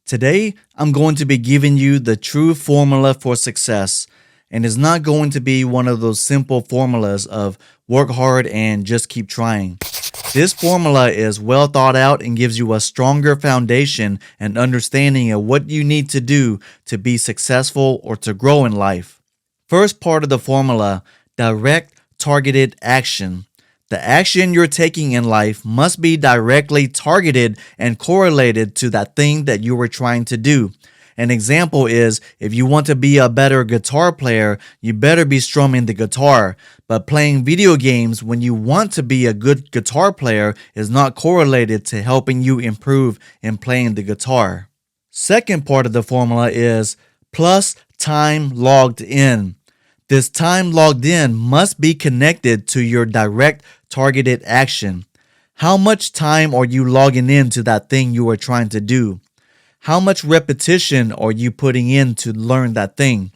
Today, I'm going to be giving you the true formula for success, and it's not going to be one of those simple formulas of work hard and just keep trying. This formula is well thought out and gives you a stronger foundation and understanding of what you need to do to be successful or to grow in life. First part of the formula: direct targeted action. The action you're taking in life must be directly targeted and correlated to that thing that you were trying to do. An example is, if you want to be a better guitar player, you better be strumming the guitar. But playing video games when you want to be a good guitar player is not correlated to helping you improve in playing the guitar. Second part of the formula is plus time logged in. This time logged in must be connected to your direct targeted action. How much time are you logging into that thing you are trying to do? How much repetition are you putting in to learn that thing?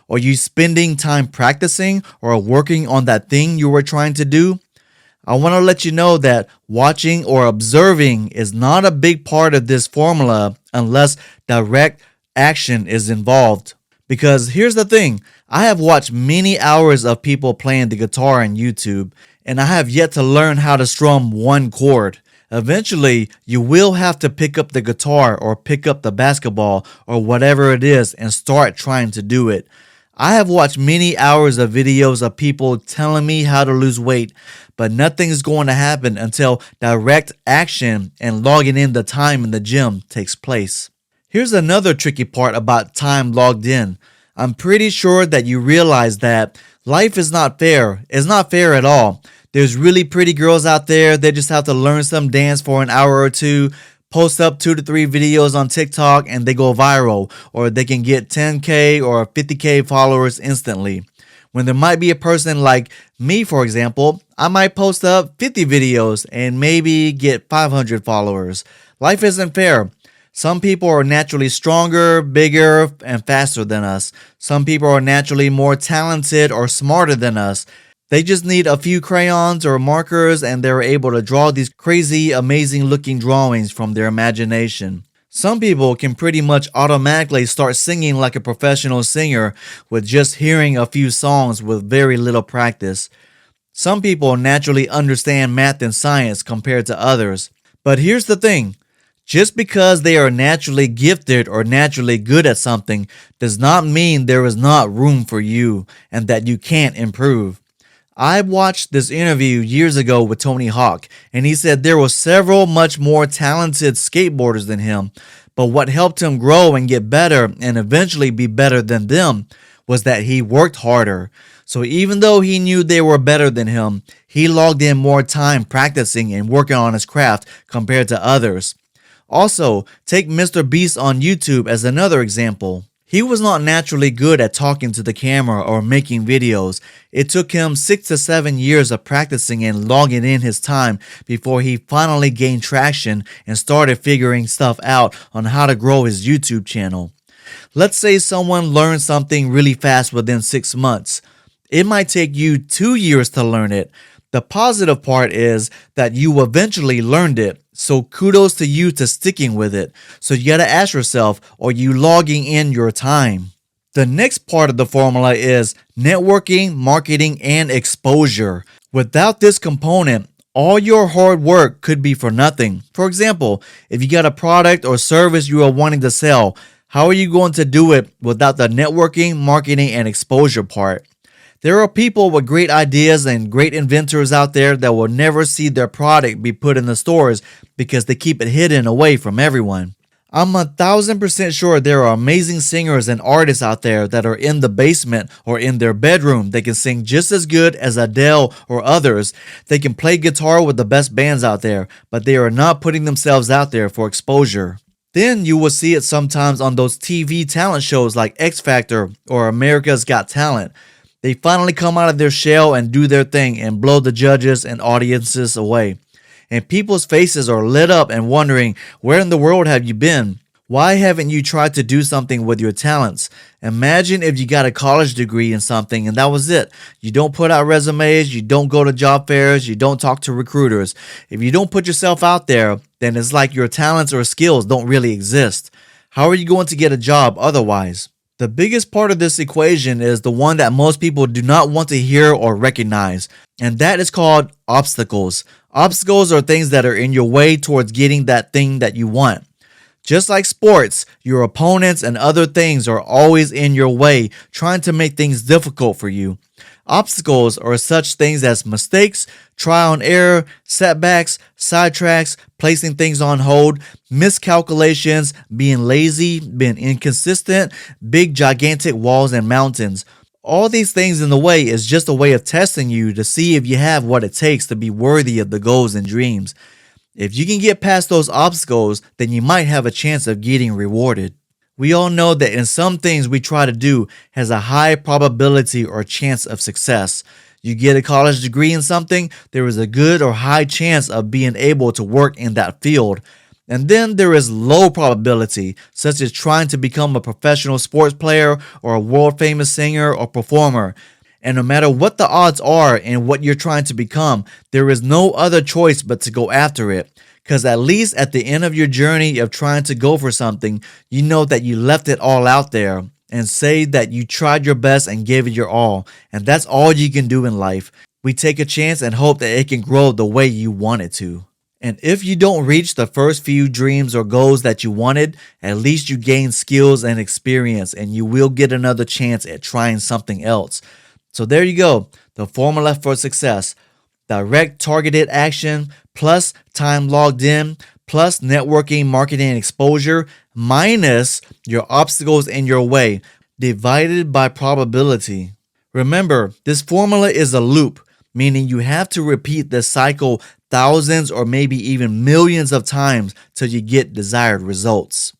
Are you spending time practicing or working on that thing you were trying to do? I want to let you know that watching or observing is not a big part of this formula unless direct action is involved. Because here's the thing, I have watched many hours of people playing the guitar on YouTube, and I have yet to learn how to strum one chord. Eventually, you will have to pick up the guitar or pick up the basketball or whatever it is and start trying to do it. I have watched many hours of videos of people telling me how to lose weight, but nothing is going to happen until direct action and logging in the time in the gym takes place. Here's another tricky part about time logged in. I'm pretty sure that you realize that life is not fair. It's not fair at all. There's really pretty girls out there. They just have to learn some dance for an hour or two, post up 2 to 3 videos on TikTok, and they go viral. Or they can get 10K or 50K followers instantly. When there might be a person like me, for example, I might post up 50 videos and maybe get 500 followers. Life isn't fair. Some people are naturally stronger, bigger, and faster than us. Some people are naturally more talented or smarter than us. They just need a few crayons or markers and they're able to draw these crazy, amazing looking drawings from their imagination. Some people can pretty much automatically start singing like a professional singer with just hearing a few songs with very little practice. Some people naturally understand math and science compared to others. But here's the thing. Just because they are naturally gifted or naturally good at something does not mean there is not room for you and that you can't improve. I watched this interview years ago with Tony Hawk, and he said there were several much more talented skateboarders than him, but what helped him grow and get better and eventually be better than them was that he worked harder. So even though he knew they were better than him, he logged in more time practicing and working on his craft compared to others. Also, take Mr. Beast on YouTube as another example. He was not naturally good at talking to the camera or making videos. It took him 6 to 7 years of practicing and logging in his time before he finally gained traction and started figuring stuff out on how to grow his YouTube channel. Let's say someone learned something really fast within 6 months. It might take you 2 years to learn it. The positive part is that you eventually learned it. So kudos to you to sticking with it. So you gotta ask yourself, are you logging in your time? The next part of the formula is networking, marketing, and exposure. Without this component, all your hard work could be for nothing. For example, if you got a product or service you are wanting to sell, how are you going to do it without the networking, marketing, and exposure part? There are people with great ideas and great inventors out there that will never see their product be put in the stores because they keep it hidden away from everyone. I'm 1000% sure there are amazing singers and artists out there that are in the basement or in their bedroom. They can sing just as good as Adele or others. They can play guitar with the best bands out there, but they are not putting themselves out there for exposure. Then you will see it sometimes on those TV talent shows like X Factor or America's Got Talent. They finally come out of their shell and do their thing and blow the judges and audiences away. And people's faces are lit up and wondering, where in the world have you been? Why haven't you tried to do something with your talents? Imagine if you got a college degree in something and that was it. You don't put out resumes, you don't go to job fairs, you don't talk to recruiters. If you don't put yourself out there, then it's like your talents or skills don't really exist. How are you going to get a job otherwise? The biggest part of this equation is the one that most people do not want to hear or recognize, and that is called obstacles. Obstacles are things that are in your way towards getting that thing that you want. Just like sports, your opponents and other things are always in your way, trying to make things difficult for you. Obstacles are such things as mistakes, trial and error, setbacks, sidetracks, placing things on hold, miscalculations, being lazy, being inconsistent, big gigantic walls and mountains. All these things in the way is just a way of testing you to see if you have what it takes to be worthy of the goals and dreams. If you can get past those obstacles, then you might have a chance of getting rewarded. We all know that in some things we try to do has a high probability or chance of success. You get a college degree in something, there is a good or high chance of being able to work in that field. And then there is low probability, such as trying to become a professional sports player or a world famous singer or performer. And no matter what the odds are and what you're trying to become, there is no other choice but to go after it. Because at least at the end of your journey of trying to go for something, you know that you left it all out there and say that you tried your best and gave it your all. And that's all you can do in life. We take a chance and hope that it can grow the way you want it to. And if you don't reach the first few dreams or goals that you wanted, at least you gain skills and experience and you will get another chance at trying something else. So there you go, the formula for success. Direct targeted action plus time logged in plus networking, marketing, and exposure minus your obstacles in your way divided by probability. Remember, this formula is a loop, meaning you have to repeat this cycle thousands or maybe even millions of times till you get desired results.